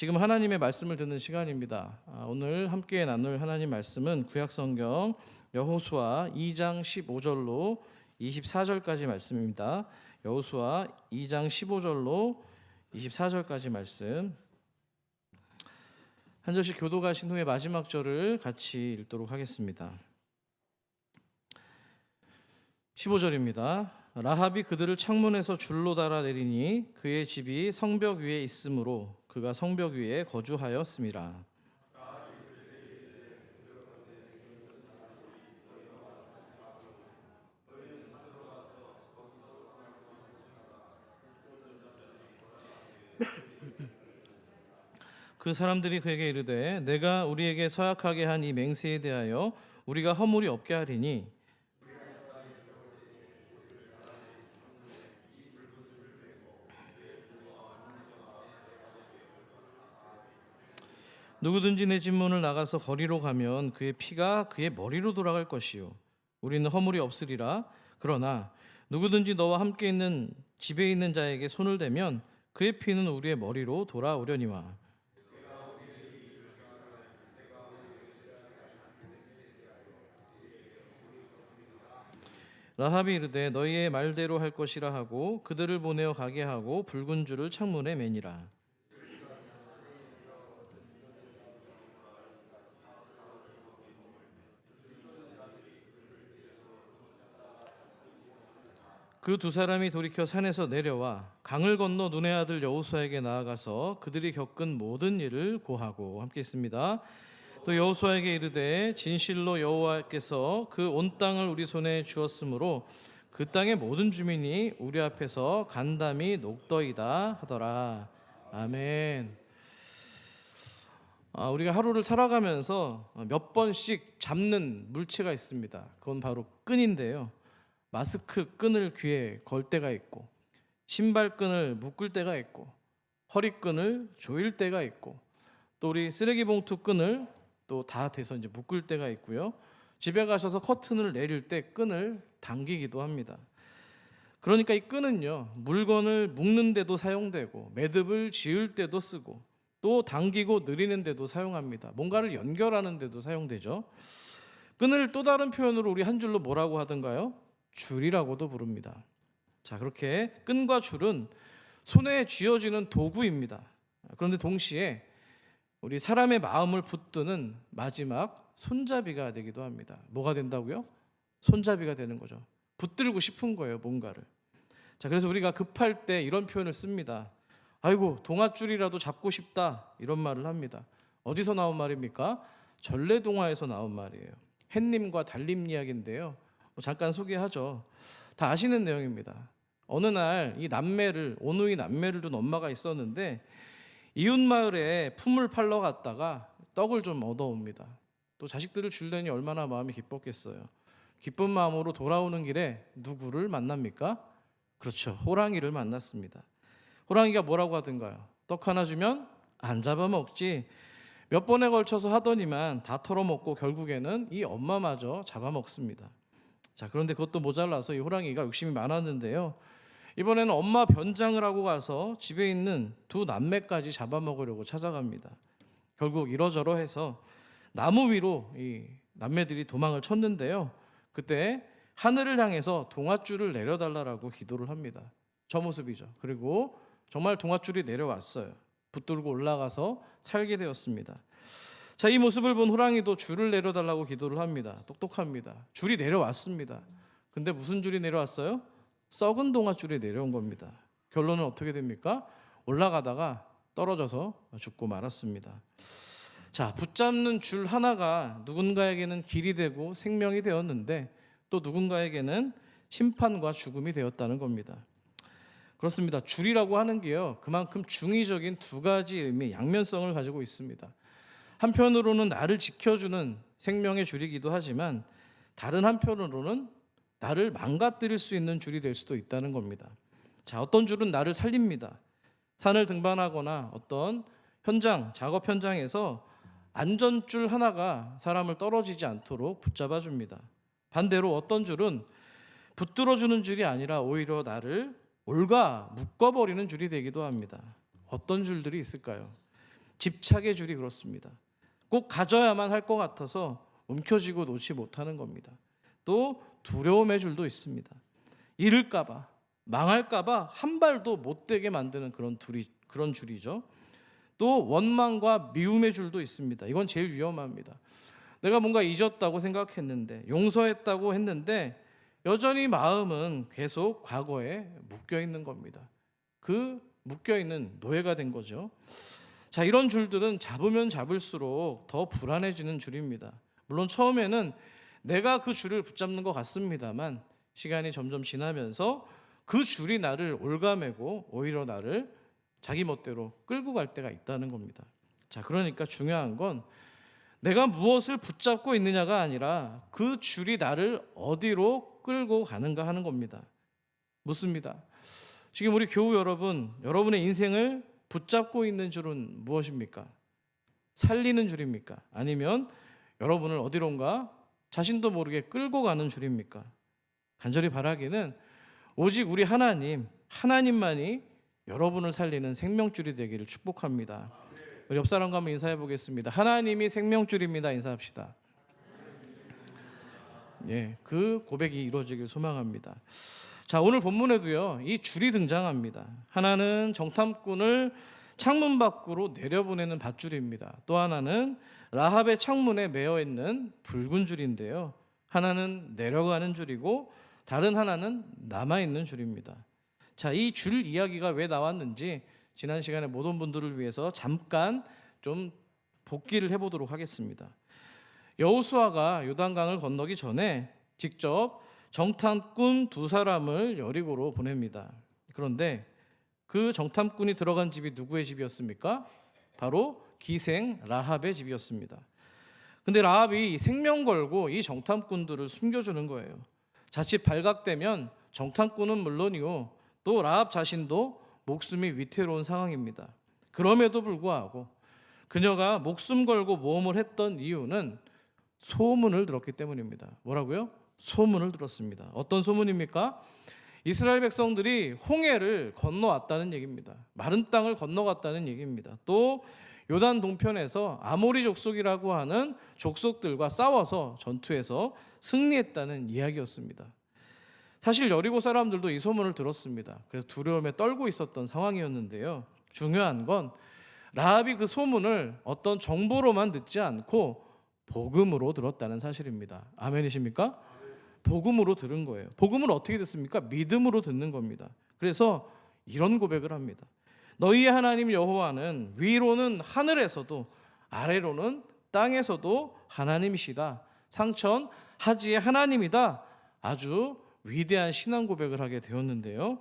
지금 하나님의 말씀을 듣는 시간입니다. 오늘 함께 나눌 하나님 말씀은 구약성경 여호수아 2장 15절로 24절까지 말씀입니다. 여호수아 2장 15절로 24절까지 말씀. 한 절씩 교도가신 후에 마지막 절을 같이 읽도록 하겠습니다. 15절입니다. 라합이 그들을 창문에서 줄로 달아 내리니 그의 집이 성벽 위에 있으므로 그가 성벽 위에 거주하였음이라. 그 사람들이 그에게 이르되 내가 우리에게 서약하게 한 이 맹세에 대하여 우리가 허물이 없게 하리니 누구든지 내 집 문을 나가서 거리로 가면 그의 피가 그의 머리로 돌아갈 것이요 우리는 허물이 없으리라. 그러나 누구든지 너와 함께 있는 집에 있는 자에게 손을 대면 그의 피는 우리의 머리로 돌아오려니와. 라합이 이르되 너희의 말대로 할 것이라 하고 그들을 보내어 가게 하고 붉은 줄을 창문에 매니라. 그 두 사람이 돌이켜 산에서 내려와 강을 건너 눈의 아들 여호수아에게 나아가서 그들이 겪은 모든 일을 고하고. 함께 있습니다. 또 여호수아에게 이르되 진실로 여호와께서 그 온 땅을 우리 손에 주었으므로 그 땅의 모든 주민이 우리 앞에서 간담이 녹더이다 하더라. 아멘. 우리가 하루를 살아가면서 몇 번씩 잡는 물체가 있습니다. 그건 바로 끈인데요. 마스크 끈을 귀에 걸 때가 있고, 신발 끈을 묶을 때가 있고, 허리끈을 조일 때가 있고, 또 우리 쓰레기 봉투 끈을 또 다 돼서 이제 묶을 때가 있고요. 집에 가셔서 커튼을 내릴 때 끈을 당기기도 합니다. 그러니까 이 끈은요, 물건을 묶는 데도 사용되고, 매듭을 지을 때도 쓰고, 또 당기고 느리는 데도 사용합니다. 뭔가를 연결하는 데도 사용되죠. 끈을 또 다른 표현으로 우리 한 줄로 뭐라고 하던가요? 줄이라고도 부릅니다. 자, 그렇게 끈과 줄은 손에 쥐어지는 도구입니다. 그런데 동시에 우리 사람의 마음을 붙드는 마지막 손잡이가 되기도 합니다. 뭐가 된다고요? 손잡이가 되는 거죠. 붙들고 싶은 거예요, 뭔가를. 자, 그래서 우리가 급할 때 이런 표현을 씁니다. 아이고, 동아줄이라도 잡고 싶다, 이런 말을 합니다. 어디서 나온 말입니까? 전래동화에서 나온 말이에요. 햇님과 달님 이야기인데요. 잠깐 소개하죠. 다 아시는 내용입니다. 어느 날 이 남매를, 오누이 남매를 둔 엄마가 있었는데 이웃 마을에 품을 팔러 갔다가 떡을 좀 얻어옵니다. 또 자식들을 줄려니 얼마나 마음이 기뻤겠어요. 기쁜 마음으로 돌아오는 길에 누구를 만납니까? 그렇죠, 호랑이를 만났습니다. 호랑이가 뭐라고 하던가요? 떡 하나 주면 안 잡아먹지. 몇 번에 걸쳐서 하더니만 다 털어먹고 결국에는 이 엄마마저 잡아먹습니다. 자, 그런데 그것도 모자라서 이 호랑이가 욕심이 많았는데요. 이번에는 엄마 변장을 하고 가서 집에 있는 두 남매까지 잡아먹으려고 찾아갑니다. 결국 이러저러 해서 나무 위로 이 남매들이 도망을 쳤는데요. 그때 하늘을 향해서 동아줄을 내려달라고 기도를 합니다. 저 모습이죠. 그리고 정말 동아줄이 내려왔어요. 붙들고 올라가서 살게 되었습니다. 자, 이 모습을 본 호랑이도 줄을 내려달라고 기도를 합니다. 똑똑합니다. 줄이 내려왔습니다. 근데 무슨 줄이 내려왔어요? 썩은 동아줄이 내려온 겁니다. 결론은 어떻게 됩니까? 올라가다가 떨어져서 죽고 말았습니다. 자, 붙잡는 줄 하나가 누군가에게는 길이 되고 생명이 되었는데 또 누군가에게는 심판과 죽음이 되었다는 겁니다. 그렇습니다. 줄이라고 하는 게요, 그만큼 중의적인 두 가지 의미, 양면성을 가지고 있습니다. 한편으로는 나를 지켜주는 생명의 줄이기도 하지만 다른 한편으로는 나를 망가뜨릴 수 있는 줄이 될 수도 있다는 겁니다. 자, 어떤 줄은 나를 살립니다. 산을 등반하거나 어떤 현장, 작업 현장에서 안전줄 하나가 사람을 떨어지지 않도록 붙잡아 줍니다. 반대로 어떤 줄은 붙들어주는 줄이 아니라 오히려 나를 올가 묶어버리는 줄이 되기도 합니다. 어떤 줄들이 있을까요? 집착의 줄이 그렇습니다. 꼭 가져야만 할 것 같아서 움켜쥐고 놓지 못하는 겁니다. 또 두려움의 줄도 있습니다. 잃을까 봐, 망할까 봐 한 발도 못 되게 만드는 그런 줄이죠. 또 원망과 미움의 줄도 있습니다. 이건 제일 위험합니다. 내가 뭔가 잊었다고 생각했는데, 용서했다고 했는데 여전히 마음은 계속 과거에 묶여 있는 겁니다. 그 묶여 있는 노예가 된 거죠. 자, 이런 줄들은 잡으면 잡을수록 더 불안해지는 줄입니다. 물론 처음에는 내가 그 줄을 붙잡는 것 같습니다만 시간이 점점 지나면서 그 줄이 나를 올가매고 오히려 나를 자기 멋대로 끌고 갈 때가 있다는 겁니다. 자, 그러니까 중요한 건 내가 무엇을 붙잡고 있느냐가 아니라 그 줄이 나를 어디로 끌고 가는가 하는 겁니다. 묻습니다. 지금 우리 교우 여러분, 여러분의 인생을 붙잡고 있는 줄은 무엇입니까? 살리는 줄입니까? 아니면 여러분을 어디론가 자신도 모르게 끌고 가는 줄입니까? 간절히 바라기는 오직 우리 하나님만이 여러분을 살리는 생명줄이 되기를 축복합니다. 우리 옆 사람과 한번 인사해 보겠습니다. 하나님이 생명줄입니다. 인사합시다. 예, 그 고백이 이루어지길 소망합니다. 자, 오늘 본문에도요, 이 줄이 등장합니다. 하나는 정탐꾼을 창문 밖으로 내려보내는 밧줄입니다. 또 하나는 라합의 창문에 매어 있는 붉은 줄인데요. 하나는 내려가는 줄이고 다른 하나는 남아 있는 줄입니다. 자, 이 줄 이야기가 왜 나왔는지 지난 시간에 모든 분들을 위해서 잠깐 좀 복기를 해보도록 하겠습니다. 여호수아가 요단강을 건너기 전에 직접 정탐꾼 2사람을 여리고로 보냅니다. 그런데 그 정탐꾼이 들어간 집이 누구의 집이었습니까? 바로 기생 라합의 집이었습니다. 근데 라합이 생명 걸고 이 정탐꾼들을 숨겨주는 거예요. 자칫 발각되면 정탐꾼은 물론이요, 또 라합 자신도 목숨이 위태로운 상황입니다. 그럼에도 불구하고 그녀가 목숨 걸고 모험을 했던 이유는 소문을 들었기 때문입니다. 뭐라고요? 소문을 들었습니다. 어떤 소문입니까? 이스라엘 백성들이 홍해를 건너왔다는 얘기입니다. 마른 땅을 건너갔다는 얘기입니다. 또 요단 동편에서 아모리 족속이라고 하는 족속들과 싸워서 전투에서 승리했다는 이야기였습니다. 사실 여리고 사람들도 이 소문을 들었습니다. 그래서 두려움에 떨고 있었던 상황이었는데요. 중요한 건 라합이 그 소문을 어떤 정보로만 듣지 않고 복음으로 들었다는 사실입니다. 아멘이십니까? 복음으로 들은 거예요. 복음을 어떻게 듣습니까? 믿음으로 듣는 겁니다. 그래서 이런 고백을 합니다. 너희의 하나님 여호와는 위로는 하늘에서도 아래로는 땅에서도 하나님이시다. 상천 하지의 하나님이다. 아주 위대한 신앙 고백을 하게 되었는데요.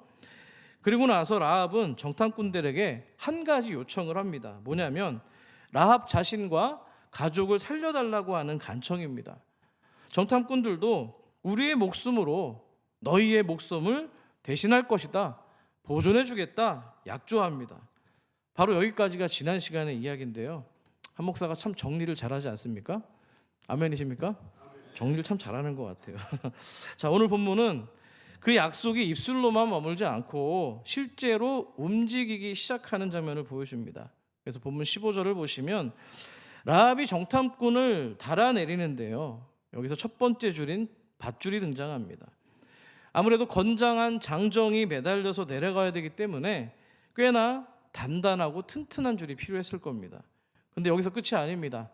그리고 나서 라합은 정탐꾼들에게 한 가지 요청을 합니다. 뭐냐면 라합 자신과 가족을 살려달라고 하는 간청입니다. 정탐꾼들도 우리의 목숨으로 너희의 목숨을 대신할 것이다, 보존해 주겠다 약조합니다. 바로 여기까지가 지난 시간의 이야기인데요. 한 목사가 참 정리를 잘하지 않습니까? 아멘이십니까? 정리를 참 잘하는 것 같아요. 자, 오늘 본문은 그 약속이 입술로만 머물지 않고 실제로 움직이기 시작하는 장면을 보여줍니다. 그래서 본문 15절을 보시면 라합이 정탐꾼을 달아내리는데요. 여기서 첫 번째 줄인 밧줄이 등장합니다. 아무래도 건장한 장정이 매달려서 내려가야 되기 때문에 꽤나 단단하고 튼튼한 줄이 필요했을 겁니다. 근데 여기서 끝이 아닙니다.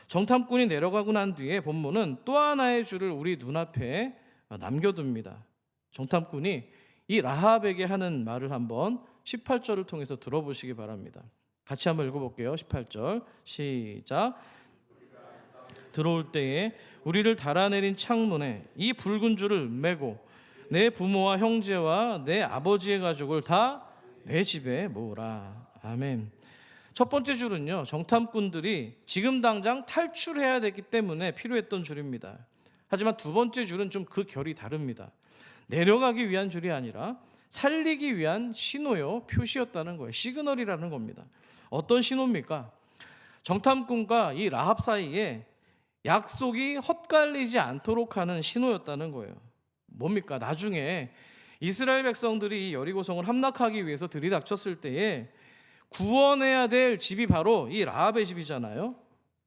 정탐꾼이 내려가고 난 뒤에 본문은 또 하나의 줄을 우리 눈앞에 남겨둡니다. 정탐꾼이 이 라합에게 하는 말을 한번 18절을 통해서 들어보시기 바랍니다. 같이 한번 읽어볼게요. 18절 시작. 들어올 때에 우리를 달아내린 창문에 이 붉은 줄을 매고 내 부모와 형제와 내 아버지의 가족을 다 내 집에 모으라. 아멘. 첫 번째 줄은요, 정탐꾼들이 지금 당장 탈출해야 되기 때문에 필요했던 줄입니다. 하지만 두 번째 줄은 좀 그 결이 다릅니다. 내려가기 위한 줄이 아니라 살리기 위한 신호요, 표시였다는 거예요. 시그널이라는 겁니다. 어떤 신호입니까? 정탐꾼과 이 라합 사이에 약속이 헛갈리지 않도록 하는 신호였다는 거예요. 뭡니까? 나중에 이스라엘 백성들이 여리고성을 함락하기 위해서 들이닥쳤을 때에 구원해야 될 집이 바로 이 라합의 집이잖아요.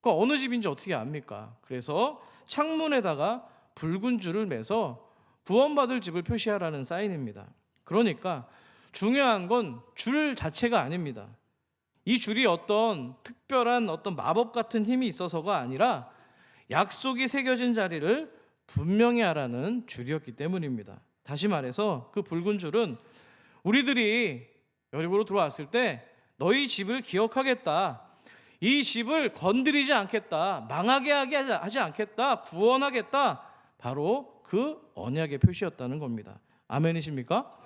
그 어느 집인지 어떻게 압니까? 그래서 창문에다가 붉은 줄을 매서 구원받을 집을 표시하라는 사인입니다. 그러니까 중요한 건 줄 자체가 아닙니다. 이 줄이 어떤 특별한 어떤 마법 같은 힘이 있어서가 아니라 약속이 새겨진 자리를 분명히 하라는 줄이었기 때문입니다. 다시 말해서 그 붉은 줄은 우리들이 여리고로 들어왔을 때 너희 집을 기억하겠다, 이 집을 건드리지 않겠다, 망하게 하지 않겠다, 구원하겠다, 바로 그 언약의 표시였다는 겁니다. 아멘이십니까?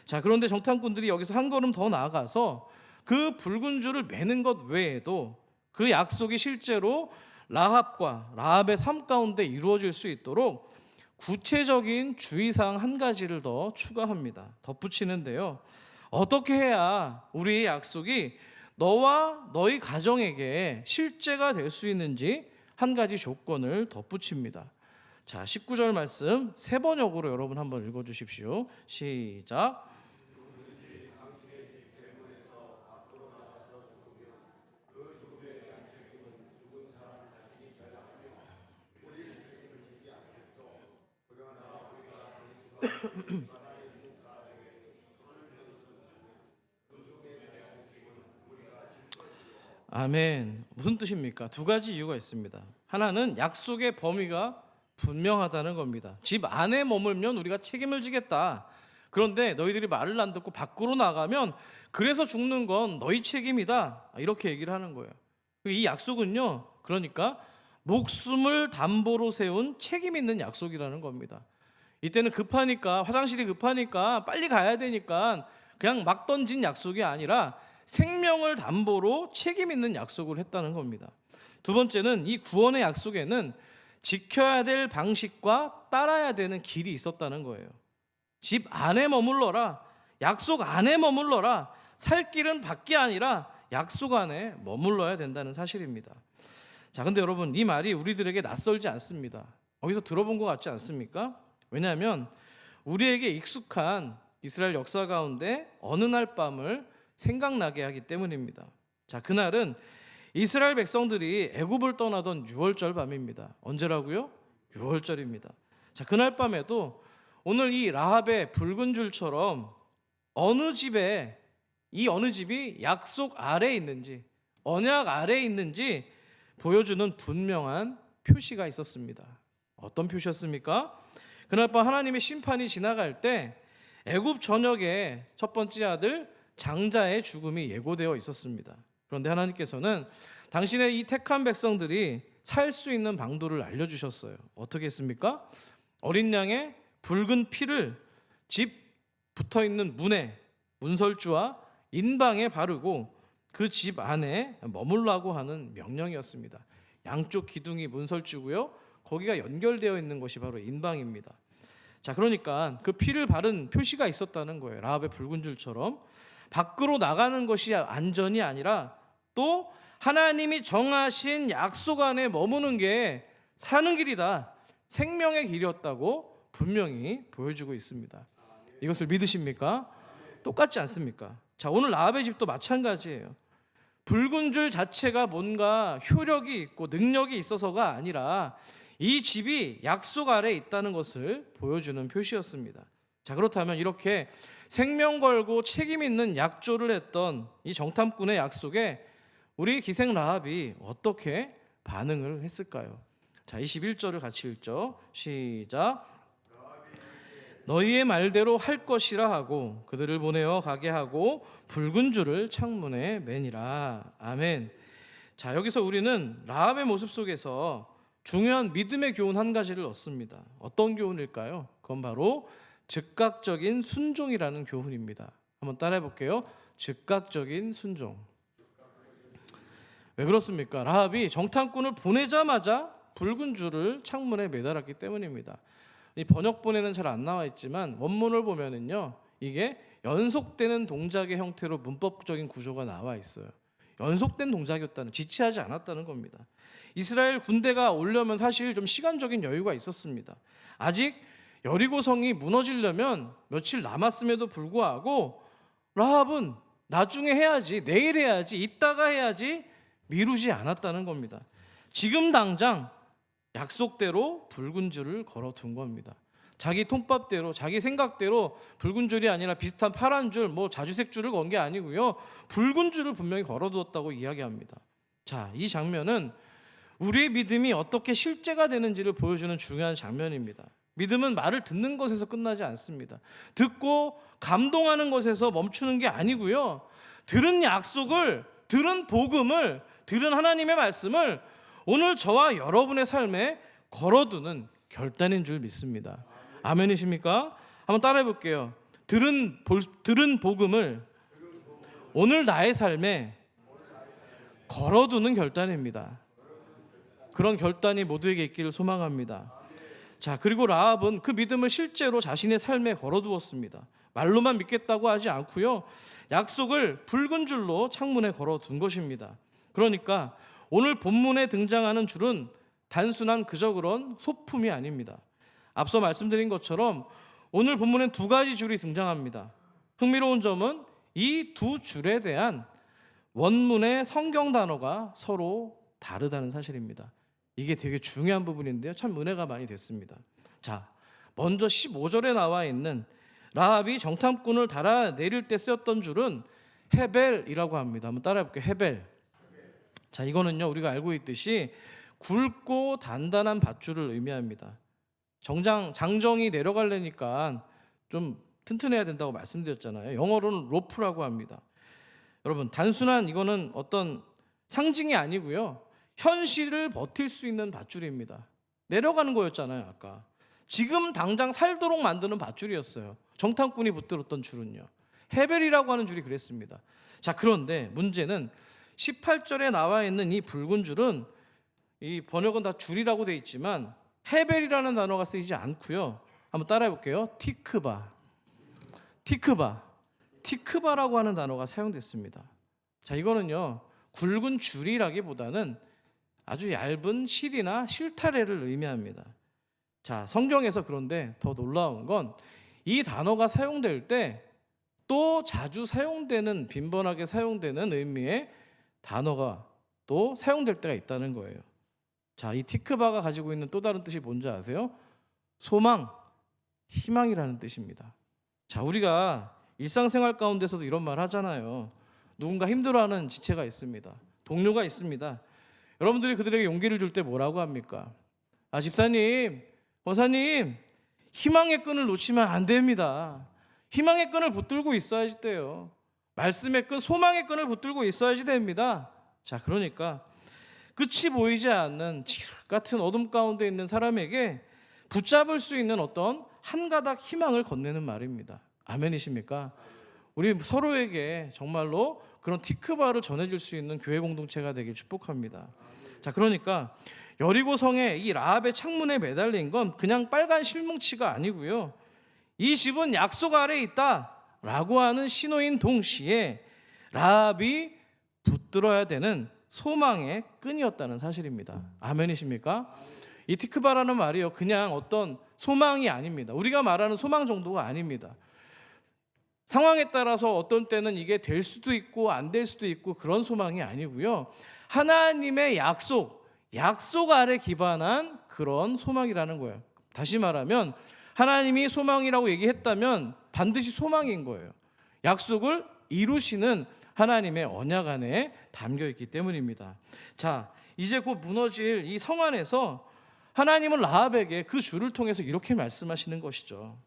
자, 그런데 정탐꾼들이 여기서 한 걸음 더 나아가서 그 붉은 줄을 매는 것 외에도 그 약속이 실제로 라합과 라합의 삶 가운데 이루어질 수 있도록 구체적인 주의사항 한 가지를 더 추가합니다. 덧붙이는데요, 어떻게 해야 우리의 약속이 너와 너희 가정에게 실제가 될 수 있는지 한 가지 조건을 덧붙입니다. 자, 19절 말씀 세 번역으로 여러분 한번 읽어주십시오. 시작. 아멘. 무슨 뜻입니까? 두 가지 이유가 있습니다. 하나는 약속의 범위가 분명하다는 겁니다. 집 안에 머물면 우리가 책임을 지겠다. 그런데 너희들이 말을 안 듣고 밖으로 나가면 그래서 죽는 건 너희 책임이다. 이렇게 얘기를 하는 거예요. 이 약속은요, 그러니까 목숨을 담보로 세운 책임 있는 약속이라는 겁니다. 이때는 급하니까, 화장실이 급하니까 빨리 가야 되니까 그냥 막 던진 약속이 아니라 생명을 담보로 책임 있는 약속을 했다는 겁니다. 두 번째는 이 구원의 약속에는 지켜야 될 방식과 따라야 되는 길이 있었다는 거예요. 집 안에 머물러라, 약속 안에 머물러라, 살 길은 밖이 아니라 약속 안에 머물러야 된다는 사실입니다. 자, 근데 여러분, 이 말이 우리들에게 낯설지 않습니다. 어디서 들어본 것 같지 않습니까? 왜냐하면 우리에게 익숙한 이스라엘 역사 가운데 어느 날 밤을 생각나게 하기 때문입니다. 자, 그날은 이스라엘 백성들이 애굽을 떠나던 6월절 밤입니다. 언제라고요? 6월절입니다. 자, 그날 밤에도 오늘 이 라합의 붉은 줄처럼 어느 집에, 이 어느 집이 약속 아래에 있는지, 언약 아래에 있는지 보여주는 분명한 표시가 있었습니다. 어떤 표시였습니까? 그날 밤 하나님의 심판이 지나갈 때 애굽 전역에 첫 번째 아들 장자의 죽음이 예고되어 있었습니다. 그런데 하나님께서는 당신의 이 택한 백성들이 살 수 있는 방도를 알려주셨어요. 어떻게 했습니까? 어린 양의 붉은 피를 집 붙어있는 문에, 문설주와 인방에 바르고 그 집 안에 머물라고 하는 명령이었습니다. 양쪽 기둥이 문설주고요, 거기가 연결되어 있는 것이 바로 인방입니다. 자, 그러니까 그 피를 바른 표시가 있었다는 거예요. 라합의 붉은 줄처럼 밖으로 나가는 것이 안전이 아니라 또 하나님이 정하신 약속 안에 머무는 게 사는 길이다, 생명의 길이었다고 분명히 보여주고 있습니다. 이것을 믿으십니까? 똑같지 않습니까? 자, 오늘 라합의 집도 마찬가지예요. 붉은 줄 자체가 뭔가 효력이 있고 능력이 있어서가 아니라 이 집이 약속 아래에 있다는 것을 보여주는 표시였습니다. 자, 그렇다면 이렇게 생명 걸고 책임 있는 약조를 했던 이 정탐꾼의 약속에 우리 기생 라합이 어떻게 반응을 했을까요? 자, 21절을 같이 읽죠. 시작. 너희의 말대로 할 것이라 하고 그들을 보내어 가게 하고 붉은 줄을 창문에 매니라. 아멘. 자, 여기서 우리는 라합의 모습 속에서 중요한 믿음의 교훈 한 가지를 얻습니다. 어떤 교훈일까요? 그건 바로 즉각적인 순종이라는 교훈입니다. 한번 따라해 볼게요. 즉각적인 순종. 왜 그렇습니까? 라합이 정탐꾼을 보내자마자 붉은 줄을 창문에 매달았기 때문입니다. 이 번역본에는 잘 안 나와 있지만 원문을 보면은요, 이게 연속되는 동작의 형태로 문법적인 구조가 나와 있어요. 연속된 동작이었다는, 지체하지 않았다는 겁니다. 이스라엘 군대가 오려면 사실 좀 시간적인 여유가 있었습니다. 아직 여리고성이 무너지려면 며칠 남았음에도 불구하고 라합은 나중에 해야지, 내일 해야지, 이따가 해야지 미루지 않았다는 겁니다. 지금 당장 약속대로 붉은 줄을 걸어둔 겁니다. 자기 통밥대로, 자기 생각대로 붉은 줄이 아니라 비슷한 파란 줄, 뭐 자주색 줄을 건 게 아니고요, 붉은 줄을 분명히 걸어두었다고 이야기합니다. 자, 이 장면은 우리의 믿음이 어떻게 실제가 되는지를 보여주는 중요한 장면입니다. 믿음은 말을 듣는 것에서 끝나지 않습니다. 듣고 감동하는 것에서 멈추는 게 아니고요, 들은 약속을, 들은 복음을, 들은 하나님의 말씀을 오늘 저와 여러분의 삶에 걸어두는 결단인 줄 믿습니다. 아멘이십니까? 한번 따라해 볼게요. 들은 복음을 오늘 나의 삶에 걸어두는 결단입니다. 그런 결단이 모두에게 있기를 소망합니다. 자, 그리고 라합은 그 믿음을 실제로 자신의 삶에 걸어두었습니다. 말로만 믿겠다고 하지 않고요, 약속을 붉은 줄로 창문에 걸어둔 것입니다. 그러니까 오늘 본문에 등장하는 줄은 단순한 그저 그런 소품이 아닙니다. 앞서 말씀드린 것처럼 오늘 본문엔 두 가지 줄이 등장합니다. 흥미로운 점은 이 두 줄에 대한 원문의 성경 단어가 서로 다르다는 사실입니다. 이게 되게 중요한 부분인데요, 참 은혜가 많이 됐습니다. 자, 먼저 15절에 나와 있는 라합이 정탐꾼을 달아내릴 때 쓰였던 줄은 헤벨이라고 합니다. 한번 따라해 볼게요. 헤벨. 자, 이거는요, 우리가 알고 있듯이 굵고 단단한 밧줄을 의미합니다. 장정이 내려가려니까 좀 튼튼해야 된다고 말씀드렸잖아요. 영어로는 로프라고 합니다. 여러분, 단순한 이거는 어떤 상징이 아니고요, 현실을 버틸 수 있는 밧줄입니다. 내려가는 거였잖아요, 아까. 지금 당장 살도록 만드는 밧줄이었어요. 정탐꾼이 붙들었던 줄은요. 헤벨이라고 하는 줄이 그랬습니다. 자, 그런데 문제는 18절에 나와 있는 이 붉은 줄은, 이 번역은 다 줄이라고 되어 있지만 헤벨이라는 단어가 쓰이지 않고요. 한번 따라해 볼게요. 티크바라고 하는 단어가 사용됐습니다. 자, 이거는요, 굵은 줄이라기보다는 아주 얇은 실이나 실타래를 의미합니다. 자, 성경에서 그런데 더 놀라운 건 이 단어가 사용될 때 또 자주 사용되는, 빈번하게 사용되는 의미의 단어가 또 사용될 때가 있다는 거예요. 자, 이 티크바가 가지고 있는 또 다른 뜻이 뭔지 아세요? 소망, 희망이라는 뜻입니다. 자, 우리가 일상생활 가운데서도 이런 말 하잖아요. 누군가 힘들어하는 지체가 있습니다. 동료가 있습니다. 여러분들이 그들에게 용기를 줄 때 뭐라고 합니까? 아, 집사님, 권사님, 희망의 끈을 놓치면 안 됩니다. 희망의 끈을 붙들고 있어야지 돼요. 말씀의 끈, 소망의 끈을 붙들고 있어야지 됩니다. 자, 그러니까 끝이 보이지 않는 칠흑 같은 어둠 가운데 있는 사람에게 붙잡을 수 있는 어떤 한 가닥 희망을 건네는 말입니다. 아멘이십니까? 우리 서로에게 정말로 그런 티크바를 전해줄 수 있는 교회 공동체가 되길 축복합니다. 자, 그러니까 여리고 성에 이 라합의 창문에 매달린 건 그냥 빨간 실뭉치가 아니고요, 이 집은 약속 아래에 있다라고 하는 신호인 동시에 라합이 붙들어야 되는 소망의 끈이었다는 사실입니다. 아멘이십니까? 이 티크바라는 말이요, 그냥 어떤 소망이 아닙니다. 우리가 말하는 소망 정도가 아닙니다. 상황에 따라서 어떤 때는 이게 될 수도 있고 안 될 수도 있고 그런 소망이 아니고요, 하나님의 약속 아래 기반한 그런 소망이라는 거예요. 다시 말하면 하나님이 소망이라고 얘기했다면 반드시 소망인 거예요. 약속을 이루시는 하나님의 언약 안에 담겨 있기 때문입니다. 자, 이제 곧 무너질 이 성 안에서 하나님은 라합에게 그 줄을 통해서 이렇게 말씀하시는 것이죠.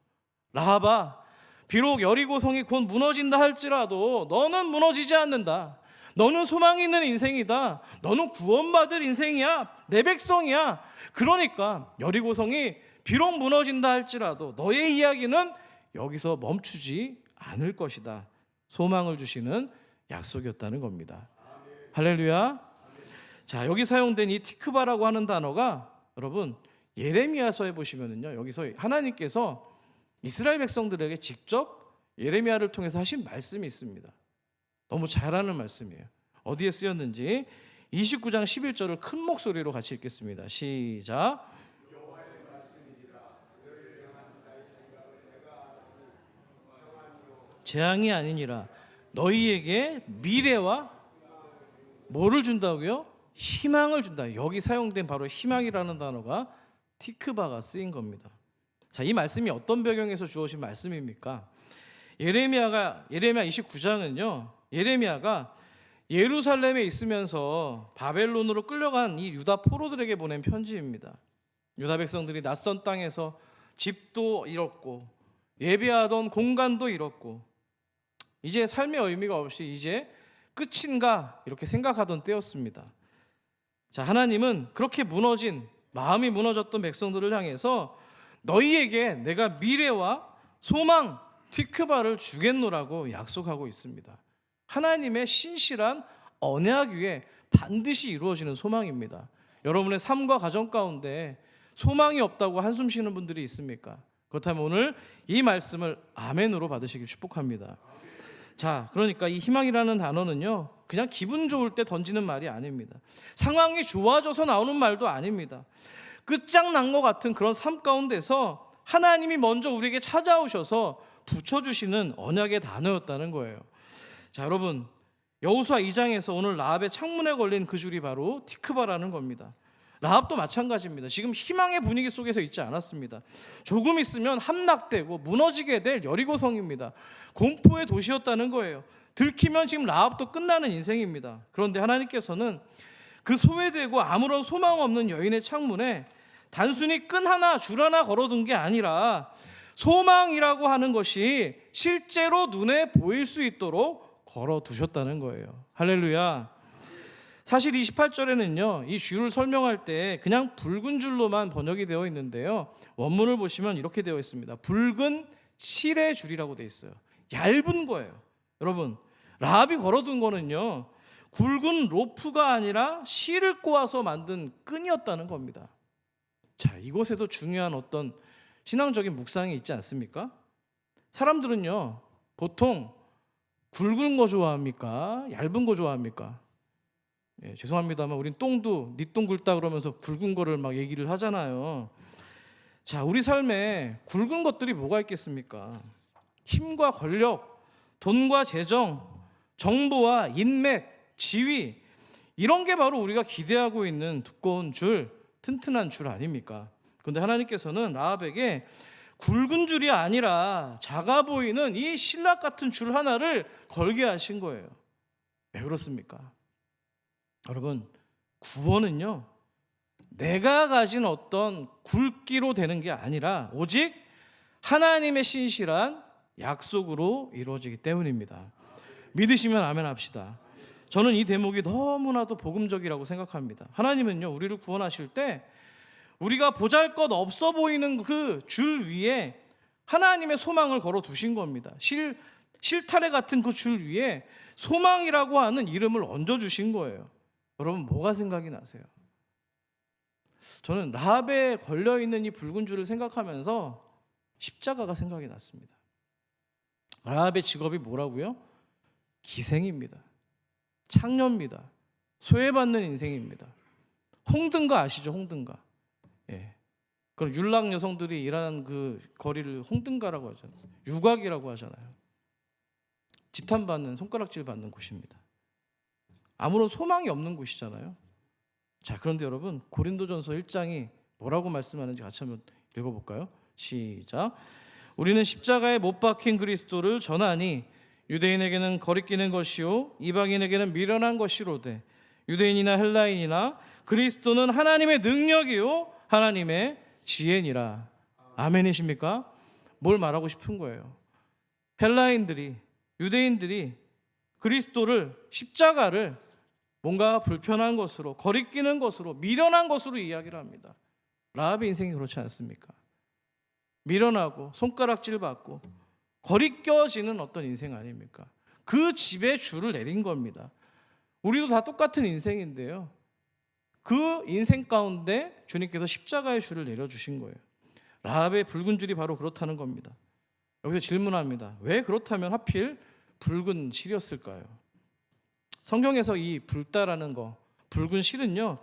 라합아, 비록 여리고 성이 곧 무너진다 할지라도 너는 무너지지 않는다. 너는 소망이 있는 인생이다. 너는 구원받을 인생이야. 내 백성이야. 그러니까 여리고 성이 비록 무너진다 할지라도 너의 이야기는 여기서 멈추지 않을 것이다. 소망을 주시는 약속이었다는 겁니다. 할렐루야. 자, 여기 사용된 이 티크바라고 하는 단어가 여러분 예레미야서에 보시면은요, 여기서 하나님께서 이스라엘 백성들에게 직접 예레미야를 통해서 하신 말씀이 있습니다. 너무 잘 아는 말씀이에요. 어디에 쓰였는지 29장 11절을 큰 목소리로 같이 읽겠습니다. 시작. 재앙이 아니니라 너희에게 미래와 뭐를 준다고요? 희망을 준다. 여기 사용된 바로 희망이라는 단어가 티크바가 쓰인 겁니다. 자, 이 말씀이 어떤 배경에서 주어진 말씀입니까? 예레미야 29장은요. 예레미야가 예루살렘에 있으면서 바벨론으로 끌려간 이 유다 포로들에게 보낸 편지입니다. 유다 백성들이 낯선 땅에서 집도 잃었고 예배하던 공간도 잃었고 이제 삶의 의미가 없이 이제 끝인가 이렇게 생각하던 때였습니다. 자, 하나님은 그렇게 마음이 무너졌던 백성들을 향해서 너희에게 내가 미래와 소망 티크바를 주겠노라고 약속하고 있습니다. 하나님의 신실한 언약 위에 반드시 이루어지는 소망입니다. 여러분의 삶과 가정 가운데 소망이 없다고 한숨 쉬는 분들이 있습니까? 그렇다면 오늘 이 말씀을 아멘으로 받으시길 축복합니다. 자, 그러니까 이 희망이라는 단어는요, 그냥 기분 좋을 때 던지는 말이 아닙니다. 상황이 좋아져서 나오는 말도 아닙니다. 끝장난 것 같은 그런 삶 가운데서 하나님이 먼저 우리에게 찾아오셔서 붙여주시는 언약의 단어였다는 거예요. 자, 여러분, 여호수아 2장에서 오늘 라합의 창문에 걸린 그 줄이 바로 티크바라는 겁니다. 라합도 마찬가지입니다. 지금 희망의 분위기 속에서 있지 않았습니다. 조금 있으면 함락되고 무너지게 될 여리고성입니다. 공포의 도시였다는 거예요. 들키면 지금 라합도 끝나는 인생입니다. 그런데 하나님께서는 그 소외되고 아무런 소망 없는 여인의 창문에 단순히 끈 하나, 줄 하나 걸어둔 게 아니라 소망이라고 하는 것이 실제로 눈에 보일 수 있도록 걸어두셨다는 거예요. 할렐루야. 사실 28절에는요, 이 줄을 설명할 때 그냥 붉은 줄로만 번역이 되어 있는데요, 원문을 보시면 이렇게 되어 있습니다. 붉은 실의 줄이라고 되어 있어요. 얇은 거예요. 여러분, 라합이 걸어둔 거는요, 굵은 로프가 아니라 실을 꼬아서 만든 끈이었다는 겁니다. 자, 이곳에도 중요한 어떤 신앙적인 묵상이 있지 않습니까? 사람들은요, 보통 굵은 거 좋아합니까? 얇은 거 좋아합니까? 예, 죄송합니다만 우린 똥도 니 똥 굵다 그러면서 굵은 거를 막 얘기를 하잖아요. 자, 우리 삶에 굵은 것들이 뭐가 있겠습니까? 힘과 권력, 돈과 재정, 정보와 인맥, 지위, 이런 게 바로 우리가 기대하고 있는 두꺼운 줄, 튼튼한 줄 아닙니까? 그런데 하나님께서는 라합에게 굵은 줄이 아니라 작아 보이는 이 신락 같은 줄 하나를 걸게 하신 거예요. 왜 그렇습니까? 여러분, 구원은요, 내가 가진 어떤 굵기로 되는 게 아니라 오직 하나님의 신실한 약속으로 이루어지기 때문입니다. 믿으시면 아멘 합시다. 저는 이 대목이 너무나도 복음적이라고 생각합니다. 하나님은요, 우리를 구원하실 때 우리가 보잘것 없어 보이는 그 줄 위에 하나님의 소망을 걸어 두신 겁니다. 실타래 같은 그 줄 위에 소망이라고 하는 이름을 얹어 주신 거예요. 여러분, 뭐가 생각이 나세요? 저는 라합에 걸려있는 이 붉은 줄을 생각하면서 십자가가 생각이 났습니다. 라합의 직업이 뭐라고요? 기생입니다. 창녀입니다. 소외받는 인생입니다. 홍등가 아시죠? 홍등가. 예. 그럼 율락 여성들이 일하는 그 거리를 홍등가라고 하잖아요. 유곽이라고 하잖아요. 지탄받는, 손가락질 받는 곳입니다. 아무런 소망이 없는 곳이잖아요. 자, 그런데 여러분, 고린도전서 1장이 뭐라고 말씀하는지 같이 한번 읽어볼까요? 시작. 우리는 십자가에 못 박힌 그리스도를 전하니 유대인에게는 거리끼는 것이요 이방인에게는 미련한 것이로되 유대인이나 헬라인이나 그리스도는 하나님의 능력이요 하나님의 지혜니라. 아멘이십니까? 뭘 말하고 싶은 거예요? 헬라인들이, 유대인들이 그리스도를, 십자가를 뭔가 불편한 것으로, 거리끼는 것으로, 미련한 것으로 이야기를 합니다. 라합의 인생이 그렇지 않습니까? 미련하고 손가락질 받고 거리껴지는 어떤 인생 아닙니까? 그 집에 줄을 내린 겁니다. 우리도 다 똑같은 인생인데요, 그 인생 가운데 주님께서 십자가의 줄을 내려주신 거예요. 라합의 붉은 줄이 바로 그렇다는 겁니다. 여기서 질문합니다. 왜 그렇다면 하필 붉은 실이었을까요? 성경에서 이 붉다라는 거, 붉은 실은요,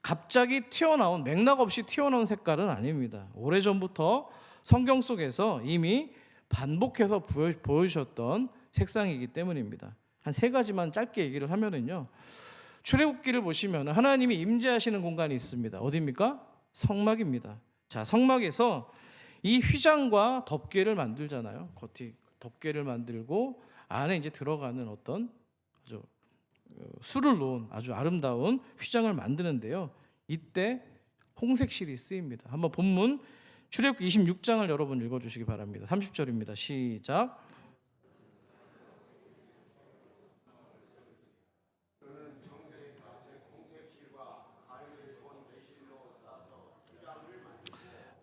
갑자기 튀어나온, 맥락 없이 튀어나온 색깔은 아닙니다. 오래전부터 성경 속에서 이미 반복해서 보여주셨던 색상이기 때문입니다. 한 세 가지만 짧게 얘기를 하면은요, 출애굽기를 보시면 하나님이 임재하시는 공간이 있습니다. 어디입니까? 성막입니다. 자, 성막에서 이 휘장과 덮개를 만들잖아요. 겉이 덮개를 만들고 안에 이제 들어가는 어떤 아주 술을 놓은 아주 아름다운 휘장을 만드는데요. 이때 홍색실이 쓰입니다. 한번 본문 출애굽기 26장을 여러분 읽어주시기 바랍니다. 30절입니다. 시작.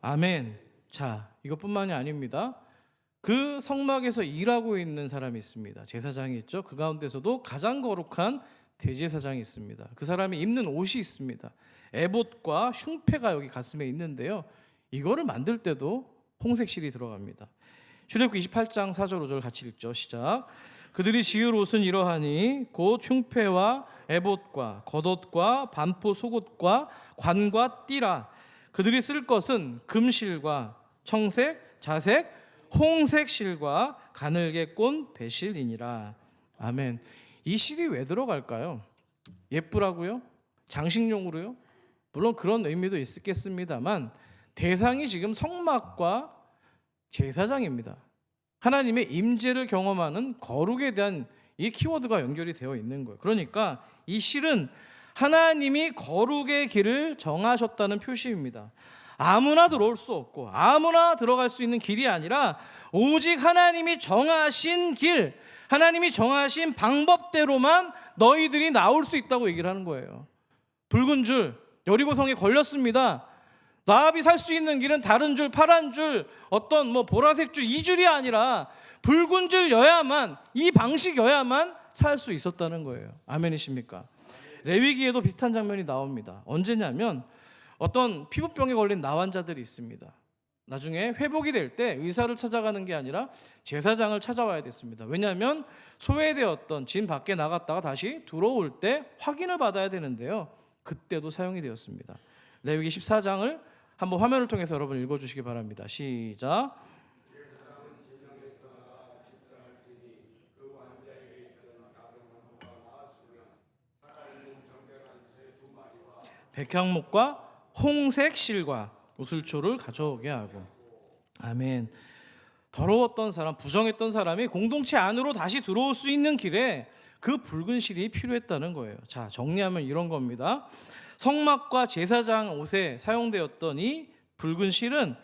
아멘. 자, 이것뿐만이 아닙니다. 그 성막에서 일하고 있는 사람이 있습니다. 제사장이 있죠. 그 가운데서도 가장 거룩한 대제사장이 있습니다. 그 사람이 입는 옷이 있습니다. 에봇과 흉패가 여기 가슴에 있는데요. 이거를 만들 때도 홍색실이 들어갑니다. 출애굽기 28장 4절 5절 같이 읽죠. 시작. 그들이 지을 옷은 이러하니 곧 흉패와 에봇과 겉옷과 반포 속옷과 관과 띠라. 그들이 쓸 것은 금실과 청색, 자색, 홍색 실과 가늘게 꼰 배실이니라. 아멘. 이 실이 왜 들어갈까요? 예쁘라고요? 장식용으로요? 물론 그런 의미도 있겠습니다만 대상이 지금 성막과 제사장입니다. 하나님의 임재를 경험하는 거룩에 대한 이 키워드가 연결이 되어 있는 거예요. 그러니까 이 실은 하나님이 거룩의 길을 정하셨다는 표시입니다. 아무나 들어올 수 없고 아무나 들어갈 수 있는 길이 아니라 오직 하나님이 정하신 길, 하나님이 정하신 방법대로만 너희들이 나올 수 있다고 얘기를 하는 거예요. 붉은 줄, 여리고성에 걸렸습니다. 라합이 살 수 있는 길은 다른 줄, 파란 줄, 어떤 보라색 줄, 이 줄이 아니라 붉은 줄여야만, 이 방식여야만 살 수 있었다는 거예요. 아멘이십니까? 레위기에도 비슷한 장면이 나옵니다. 언제냐면 어떤 피부병에 걸린 나환자들이 있습니다. 나중에 회복이 될 때 의사를 찾아가는 게 아니라 제사장을 찾아와야 됐습니다. 왜냐하면 소외되었던 진 밖에 나갔다가 다시 들어올 때 확인을 받아야 되는데요. 그때도 사용이 되었습니다. 레위기 14장을 한번 화면을 통해서 여러분 읽어주시기 바랍니다. 시작. 백향목과 홍색 실과 우슬초를 가져오게 하고. 아멘. 더러웠던 사람, 부정했던 사람이 공동체 안으로 다시 들어올 수 있는 길에 그 붉은 실이 필요했다는 거예요. 자, 정리하면 이런 겁니다. 성막과 제사장 옷에 사용되었던 이 붉은 실은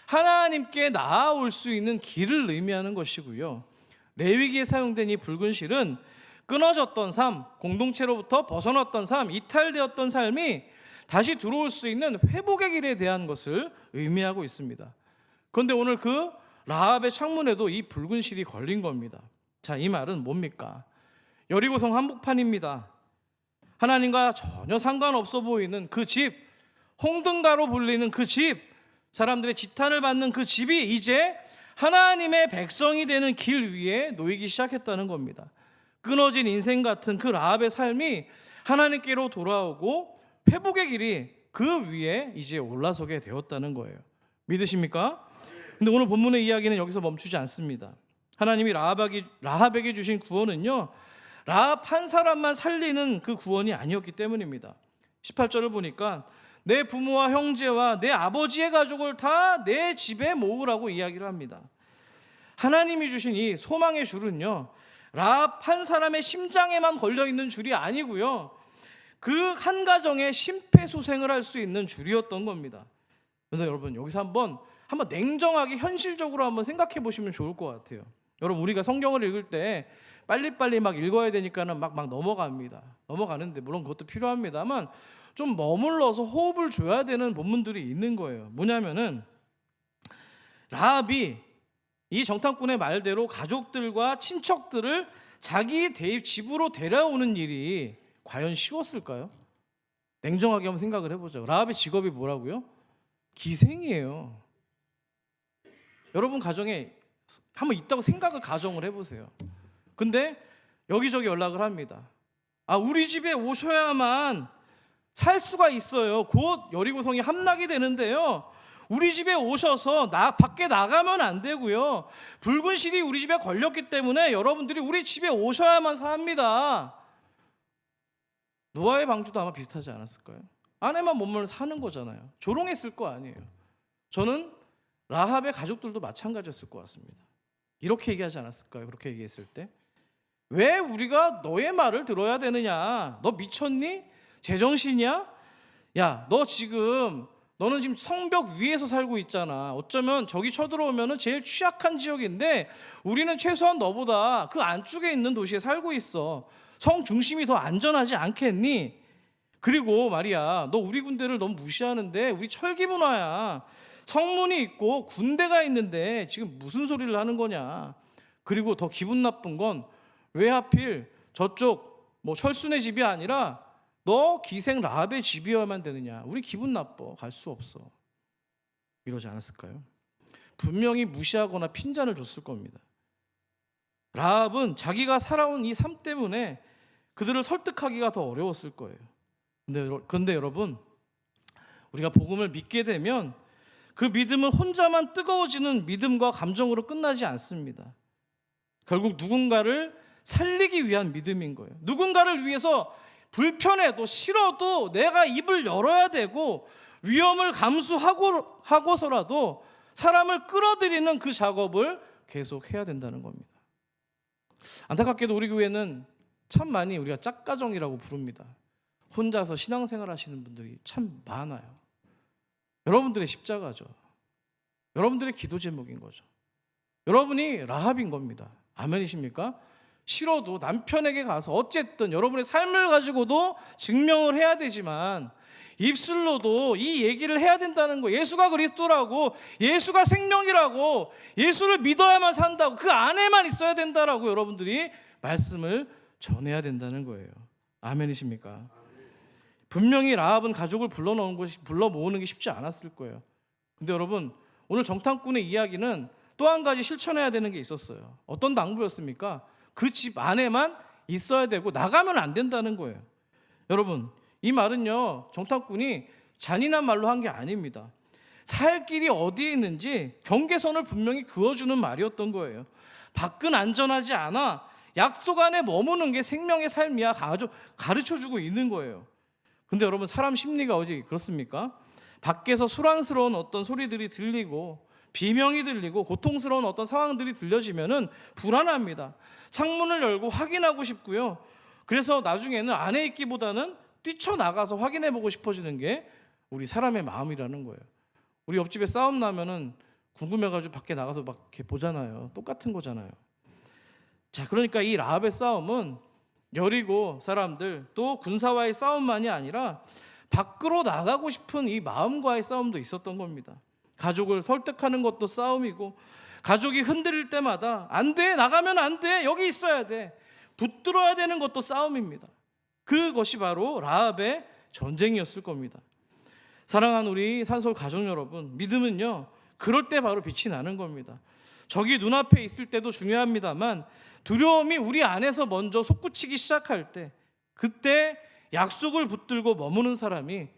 하나님께 나아올 수 있는 길을 의미하는 것이고요. 레위기에 사용된 이 붉은 실은 끊어졌던 삶, 공동체로부터 벗어났던 삶, 이탈되었던 삶이 다시 들어올 수 있는 회복의 길에 대한 것을 의미하고 있습니다. 그런데 오늘 그 라합의 창문에도 이 붉은 실이 걸린 겁니다. 자, 이 말은 뭡니까? 여리고성 한복판입니다. 하나님과 전혀 상관없어 보이는 그 집, 홍등가로 불리는 그 집, 사람들의 지탄을 받는 그 집이 이제 하나님의 백성이 되는 길 위에 놓이기 시작했다는 겁니다. 끊어진 인생 같은 그 라합의 삶이 하나님께로 돌아오고 회복의 길이 그 위에 이제 올라서게 되었다는 거예요. 믿으십니까? 근데 오늘 본문의 이야기는 여기서 멈추지 않습니다. 하나님이 라합에게 주신 구원은요, 라합 한 사람만 살리는 그 구원이 아니었기 때문입니다. 18절을 보니까 내 부모와 형제와 내 아버지의 가족을 다 내 집에 모으라고 이야기를 합니다. 하나님이 주신 이 소망의 줄은요, 라합 한 사람의 심장에만 걸려있는 줄이 아니고요, 그 한 가정의 심폐소생을 할 수 있는 줄이었던 겁니다. 그래서 여러분 여기서 한번 냉정하게 현실적으로 한번 생각해 보시면 좋을 것 같아요. 여러분 우리가 성경을 읽을 때 빨리빨리 막 읽어야 되니까는 막 넘어가는데 물론 그것도 필요합니다만 좀 머물러서 호흡을 줘야 되는 본문들이 있는 거예요. 뭐냐면은 라합이 이 정탐꾼의 말대로 가족들과 친척들을 자기 집으로 데려오는 일이 과연 쉬웠을까요? 냉정하게 한번 생각을 해보죠. 라합의 직업이 뭐라고요? 기생이에요. 여러분 가정에 한번 있다고 생각을 가정을 해보세요. 근데 여기저기 연락을 합니다. 우리 집에 오셔야만 살 수가 있어요. 곧 여리고성이 함락이 되는데요, 우리 집에 오셔서 밖에 나가면 안 되고요. 붉은 실이 우리 집에 걸렸기 때문에 여러분들이 우리 집에 오셔야만 삽니다. 노아의 방주도 아마 비슷하지 않았을까요? 안에만 머물러 사는 거잖아요. 조롱했을 거 아니에요. 저는 라합의 가족들도 마찬가지였을 것 같습니다. 이렇게 얘기하지 않았을까요? 그렇게 얘기했을 때 왜 우리가 너의 말을 들어야 되느냐? 너 미쳤니? 제정신이야? 야, 너는 지금 성벽 위에서 살고 있잖아. 어쩌면 저기 쳐들어오면 제일 취약한 지역인데 우리는 최소한 너보다 그 안쪽에 있는 도시에 살고 있어. 성 중심이 더 안전하지 않겠니? 그리고 말이야, 너 우리 군대를 너무 무시하는데 우리 철기 문화야. 성문이 있고 군대가 있는데 지금 무슨 소리를 하는 거냐? 그리고 더 기분 나쁜 건 왜 하필 저쪽 철순의 집이 아니라 너 기생 라합의 집이어야만 되느냐? 우리 기분 나빠. 갈 수 없어. 이러지 않았을까요? 분명히 무시하거나 핀잔을 줬을 겁니다. 라합은 자기가 살아온 이 삶 때문에 그들을 설득하기가 더 어려웠을 거예요. 근데 여러분, 우리가 복음을 믿게 되면 그 믿음은 혼자만 뜨거워지는 믿음과 감정으로 끝나지 않습니다. 결국 누군가를 살리기 위한 믿음인 거예요. 누군가를 위해서 불편해도 싫어도 내가 입을 열어야 되고 위험을 감수하고서라도 사람을 끌어들이는 그 작업을 계속 해야 된다는 겁니다. 안타깝게도 우리 교회는 참 많이 우리가 짝가정이라고 부릅니다. 혼자서 신앙생활 하시는 분들이 참 많아요. 여러분들의 십자가죠. 여러분들의 기도 제목인 거죠. 여러분이 라합인 겁니다. 아멘이십니까? 싫어도 남편에게 가서 어쨌든 여러분의 삶을 가지고도 증명을 해야 되지만 입술로도 이 얘기를 해야 된다는 거예요. 예수가 그리스도라고, 예수가 생명이라고, 예수를 믿어야만 산다고, 그 안에만 있어야 된다라고 여러분들이 말씀을 전해야 된다는 거예요. 아멘이십니까? 분명히 라합은 가족을 불러 모으는 게 쉽지 않았을 거예요. 근데 여러분, 오늘 정탐꾼의 이야기는 또 한 가지 실천해야 되는 게 있었어요. 어떤 당부였습니까? 그 집 안에만 있어야 되고 나가면 안 된다는 거예요. 여러분, 이 말은요, 정탐꾼이 잔인한 말로 한 게 아닙니다. 살 길이 어디에 있는지 경계선을 분명히 그어주는 말이었던 거예요. 밖은 안전하지 않아. 약속 안에 머무는 게 생명의 삶이야. 가르쳐주고 있는 거예요. 근데 여러분, 사람 심리가 어디 그렇습니까? 밖에서 소란스러운 어떤 소리들이 들리고 비명이 들리고 고통스러운 어떤 상황들이 들려지면은 불안합니다. 창문을 열고 확인하고 싶고요. 그래서 나중에는 안에 있기보다는 뛰쳐나가서 확인해보고 싶어지는 게 우리 사람의 마음이라는 거예요. 우리 옆집에 싸움 나면은 궁금해가지고 밖에 나가서 막 이렇게 보잖아요. 똑같은 거잖아요. 자, 그러니까 이 라합의 싸움은 여리고 사람들 또 군사와의 싸움만이 아니라 밖으로 나가고 싶은 이 마음과의 싸움도 있었던 겁니다. 가족을 설득하는 것도 싸움이고, 가족이 흔들릴 때마다 안 돼, 나가면 안 돼, 여기 있어야 돼, 붙들어야 되는 것도 싸움입니다. 그것이 바로 라합의 전쟁이었을 겁니다. 사랑하는 우리 산서울 가족 여러분, 믿음은요, 그럴 때 바로 빛이 나는 겁니다. 적이 눈앞에 있을 때도 중요합니다만 두려움이 우리 안에서 먼저 솟구치기 시작할 때, 그때 약속을 붙들고 머무는 사람이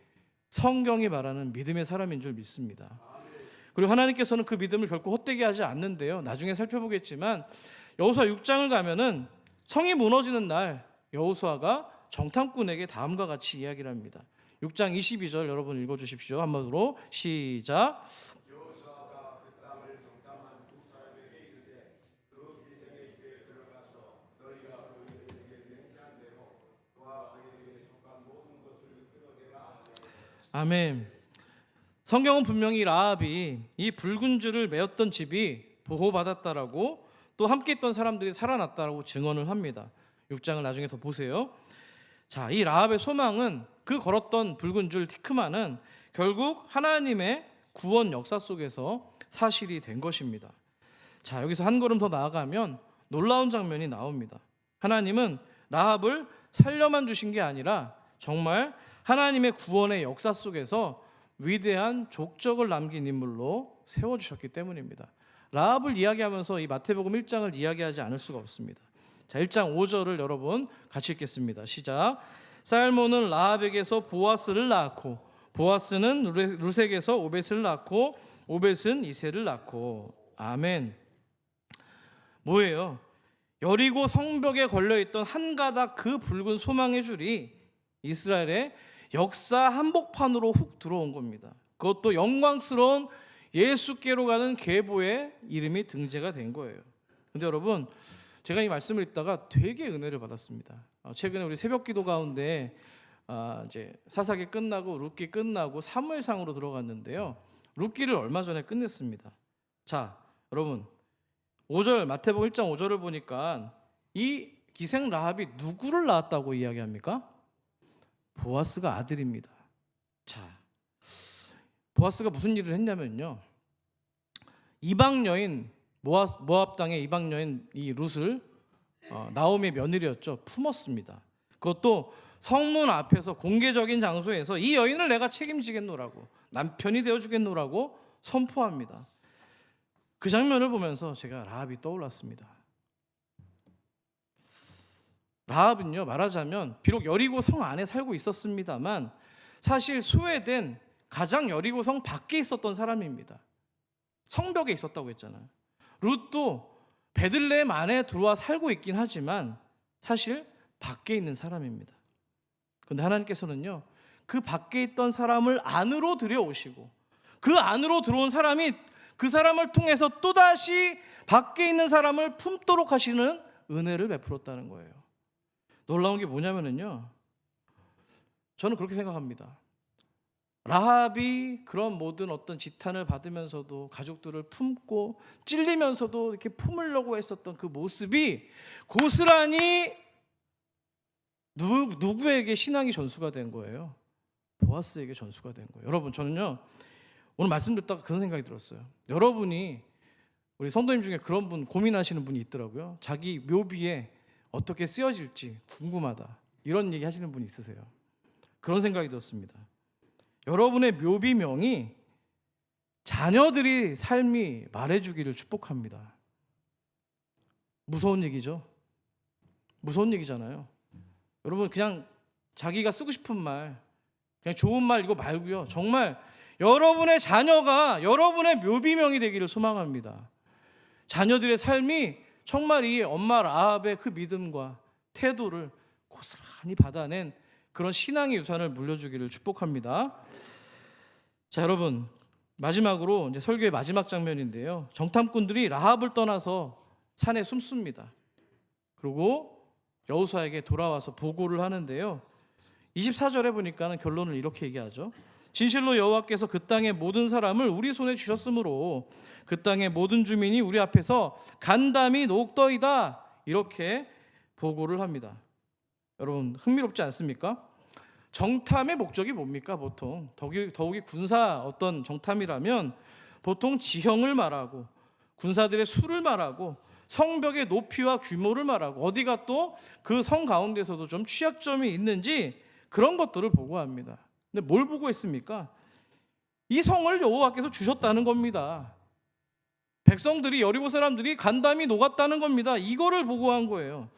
성경이 말하는 믿음의 사람인 줄 믿습니다. 그리고 하나님께서는 그 믿음을 결코 헛되게 하지 않는데요, 나중에 살펴보겠지만 여호수아 6장을 가면은 성이 무너지는 날 여호수아가 정탐꾼에게 다음과 같이 이야기를 합니다. 6장 22절 여러분 읽어주십시오. 한번으로 시작. 여호수아가 그 땅을 정탐한 두 사람에게 이르되 그 기생의 집에 들어가서 너희가 그에게 맹세한 대로 그와 그에게 속한 모든 것을 끌어내라. 아멘. 성경은 분명히 라합이 이 붉은 줄을 메었던 집이 보호받았다라고, 또 함께 있던 사람들이 살아났다라고 증언을 합니다. 6장을 나중에 더 보세요. 자, 이 라합의 소망은, 그 걸었던 붉은 줄 티크마는 결국 하나님의 구원 역사 속에서 사실이 된 것입니다. 자, 여기서 한 걸음 더 나아가면 놀라운 장면이 나옵니다. 하나님은 라합을 살려만 주신 게 아니라 정말 하나님의 구원의 역사 속에서 위대한 족적을 남긴 인물로 세워주셨기 때문입니다. 라합을 이야기하면서 이 마태복음 1장을 이야기하지 않을 수가 없습니다. 자, 1장 5절을 여러분 같이 읽겠습니다. 시작. 살몬은 라합에게서 보아스를 낳았고 보아스는 루색에서 오벳을 낳고 오벳은 이새를 낳고. 아멘. 뭐예요? 여리고 성벽에 걸려있던 한 가닥 그 붉은 소망의 줄이 이스라엘의 역사 한복판으로 훅 들어온 겁니다. 그것도 영광스러운 예수께로 가는 계보의 이름이 등재가 된 거예요. 근데 여러분, 제가 이 말씀을 읽다가 되게 은혜를 받았습니다. 최근에 우리 새벽기도 가운데 이제 사사기 끝나고 룻기 끝나고 사무엘상으로 들어갔는데요. 룻기를 얼마 전에 끝냈습니다. 자, 여러분, 5절 마태복음 1장 5절을 보니까 이 기생 라합이 누구를 낳았다고 이야기합니까? 보아스가 아들입니다. 자, 보아스가 무슨 일을 했냐면요, 이방 여인 모압 땅의 이방 여인 이 룻을 나오미의 며느리였죠, 품었습니다. 그것도 성문 앞에서 공개적인 장소에서 이 여인을 내가 책임지겠노라고, 남편이 되어주겠노라고 선포합니다. 그 장면을 보면서 제가 라합이 떠올랐습니다. 라합은요, 말하자면 비록 여리고 성 안에 살고 있었습니다만 사실 소외된 가장 여리고 성 밖에 있었던 사람입니다. 성벽에 있었다고 했잖아요. 룻도 베들레헴 안에 들어와 살고 있긴 하지만 사실 밖에 있는 사람입니다. 그런데 하나님께서는요, 그 밖에 있던 사람을 안으로 들여오시고 그 안으로 들어온 사람이 그 사람을 통해서 또다시 밖에 있는 사람을 품도록 하시는 은혜를 베풀었다는 거예요. 놀라운 게 뭐냐면요, 저는 그렇게 생각합니다. 라합이 그런 모든 어떤 지탄을 받으면서도 가족들을 품고 찔리면서도 이렇게 품으려고 했었던 그 모습이 고스란히 누구에게 신앙이 전수가 된 거예요? 보아스에게 전수가 된 거예요. 여러분, 저는요, 오늘 말씀 듣다가 그런 생각이 들었어요. 여러분이, 우리 성도님 중에 그런 분 고민하시는 분이 있더라고요. 자기 묘비에 어떻게 쓰여질지 궁금하다, 이런 얘기 하시는 분이 있으세요. 그런 생각이 들었습니다. 여러분의 묘비명이 자녀들이 삶이 말해주기를 축복합니다. 무서운 얘기죠. 무서운 얘기잖아요. 여러분, 그냥 자기가 쓰고 싶은 말, 그냥 좋은 말 이거 말고요, 정말 여러분의 자녀가 여러분의 묘비명이 되기를 소망합니다. 자녀들의 삶이 정말 이 엄마 라합의 그 믿음과 태도를 고스란히 받아낸 그런 신앙의 유산을 물려주기를 축복합니다. 자, 여러분, 마지막으로 이제 설교의 마지막 장면인데요, 정탐꾼들이 라합을 떠나서 산에 숨습니다. 그리고 여호수아에게 돌아와서 보고를 하는데요, 24절에 보니까는 결론을 이렇게 얘기하죠. 진실로 여호와께서 그 땅의 모든 사람을 우리 손에 주셨으므로 그 땅의 모든 주민이 우리 앞에서 간담이 녹더이다, 이렇게 보고를 합니다. 여러분, 흥미롭지 않습니까? 정탐의 목적이 뭡니까? 보통 더욱이 군사 어떤 정탐이라면 보통 지형을 말하고 군사들의 수를 말하고 성벽의 높이와 규모를 말하고 어디가 또 그 성 가운데서도 좀 취약점이 있는지 그런 것들을 보고합니다. 근데 뭘 보고했습니까? 이 성을 여호와께서 주셨다는 겁니다. 백성들이, 여리고 사람들이 간담이 녹았다는 겁니다. 이거를 보고한 거예요.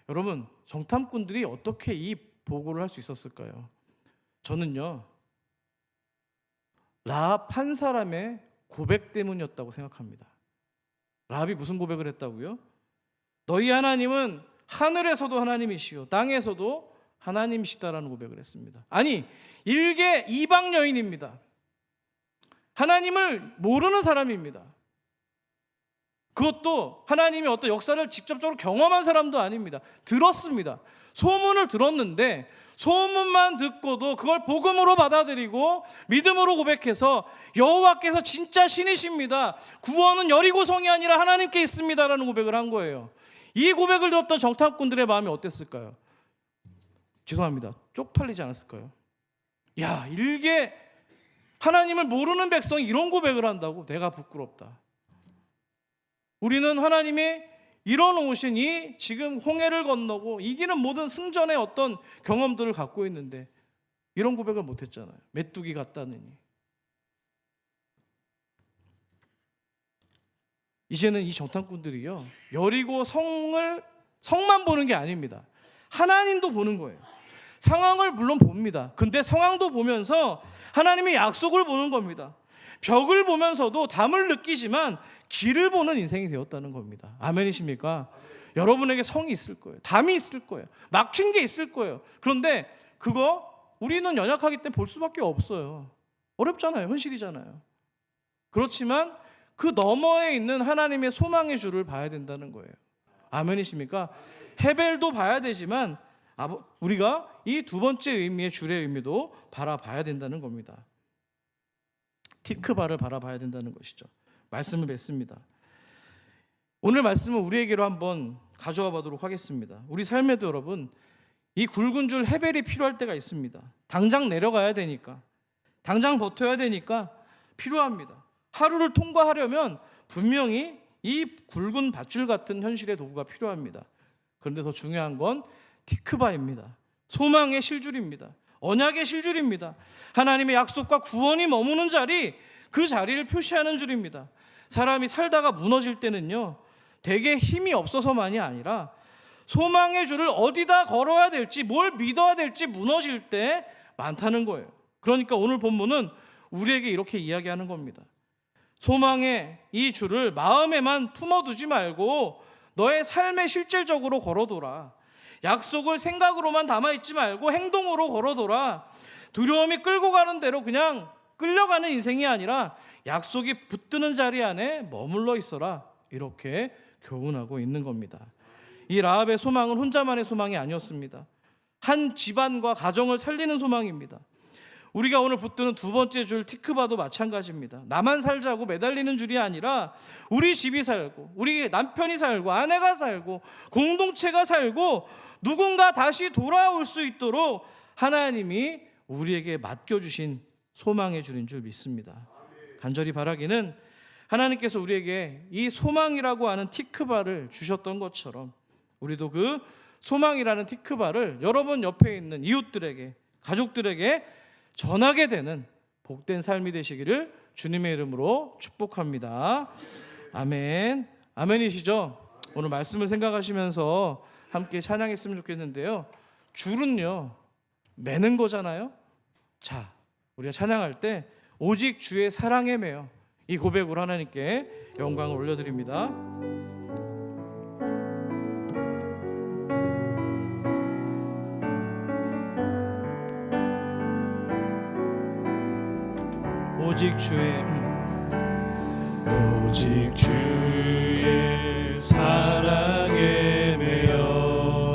여러분, 정탐꾼들이 어떻게 이 보고를 할 수 있었을까요? 저는요, 라합 한 사람의 고백 때문이었다고 생각합니다. 라합이 무슨 고백을 했다고요? 너희 하나님은 하늘에서도 하나님이시요 땅에서도 하나님이시다라는 고백을 했습니다. 아니, 일개 이방 여인입니다. 하나님을 모르는 사람입니다. 그것도 하나님의 어떤 역사를 직접적으로 경험한 사람도 아닙니다. 들었습니다. 소문을 들었는데 소문만 듣고도 그걸 복음으로 받아들이고 믿음으로 고백해서 여호와께서 진짜 신이십니다, 구원은 여리고성이 아니라 하나님께 있습니다라는 고백을 한 거예요. 이 고백을 들었던 정탐꾼들의 마음이 어땠을까요? 죄송합니다, 쪽팔리지 않았을까요? 야, 일개 하나님을 모르는 백성이 이런 고백을 한다고? 내가 부끄럽다. 우리는 하나님이 이뤄놓으신 이 지금 홍해를 건너고 이기는 모든 승전의 어떤 경험들을 갖고 있는데 이런 고백을 못했잖아요. 메뚜기 같다느니. 이제는 이 정탐꾼들이요, 여리고 성만 보는 게 아닙니다. 하나님도 보는 거예요. 상황을 물론 봅니다. 근데 상황도 보면서 하나님의 약속을 보는 겁니다. 벽을 보면서도 담을 느끼지만 길을 보는 인생이 되었다는 겁니다. 아멘이십니까? 여러분에게 성이 있을 거예요. 담이 있을 거예요. 막힌 게 있을 거예요. 그런데 그거 우리는 연약하기 때문에 볼 수밖에 없어요. 어렵잖아요. 현실이잖아요. 그렇지만 그 너머에 있는 하나님의 소망의 줄을 봐야 된다는 거예요. 아멘이십니까? 헤벨도 봐야 되지만 우리가 이 두 번째 의미의 줄의 의미도 바라봐야 된다는 겁니다. 티크바를 바라봐야 된다는 것이죠. 말씀을 맺습니다. 오늘 말씀은 우리에게로 한번 가져와 보도록 하겠습니다. 우리 삶에도 여러분 이 굵은 줄 헤벨이 필요할 때가 있습니다. 당장 내려가야 되니까, 당장 버텨야 되니까 필요합니다. 하루를 통과하려면 분명히 이 굵은 밧줄 같은 현실의 도구가 필요합니다. 그런데 더 중요한 건 티크바입니다. 소망의 실줄입니다. 언약의 실줄입니다. 하나님의 약속과 구원이 머무는 자리, 그 자리를 표시하는 줄입니다. 사람이 살다가 무너질 때는요, 대개 힘이 없어서만이 아니라 소망의 줄을 어디다 걸어야 될지, 뭘 믿어야 될지 무너질 때 많다는 거예요. 그러니까 오늘 본문은 우리에게 이렇게 이야기하는 겁니다. 소망의 이 줄을 마음에만 품어두지 말고 너의 삶에 실질적으로 걸어둬라. 약속을 생각으로만 담아있지 말고 행동으로 걸어둬라. 두려움이 끌고 가는 대로 그냥 끌려가는 인생이 아니라 약속이 붙드는 자리 안에 머물러 있어라. 이렇게 교훈하고 있는 겁니다. 이 라합의 소망은 혼자만의 소망이 아니었습니다. 한 집안과 가정을 살리는 소망입니다. 우리가 오늘 붙드는 두 번째 줄 티크바도 마찬가지입니다. 나만 살자고 매달리는 줄이 아니라 우리 집이 살고, 우리 남편이 살고, 아내가 살고, 공동체가 살고, 누군가 다시 돌아올 수 있도록 하나님이 우리에게 맡겨주신 소망의 줄인 줄 믿습니다. 간절히 바라기는 하나님께서 우리에게 이 소망이라고 하는 티크바를 주셨던 것처럼 우리도 그 소망이라는 티크바를 여러분 옆에 있는 이웃들에게, 가족들에게 전하게 되는 복된 삶이 되시기를 주님의 이름으로 축복합니다. 아멘. 아멘이시죠? 오늘 말씀을 생각하시면서 함께 찬양했으면 좋겠는데요. 줄은요, 매는 거잖아요. 자, 우리가 찬양할 때 오직 주의 사랑에 매여, 이 고백으로 하나님께 영광을 올려드립니다. 오직 주의 사랑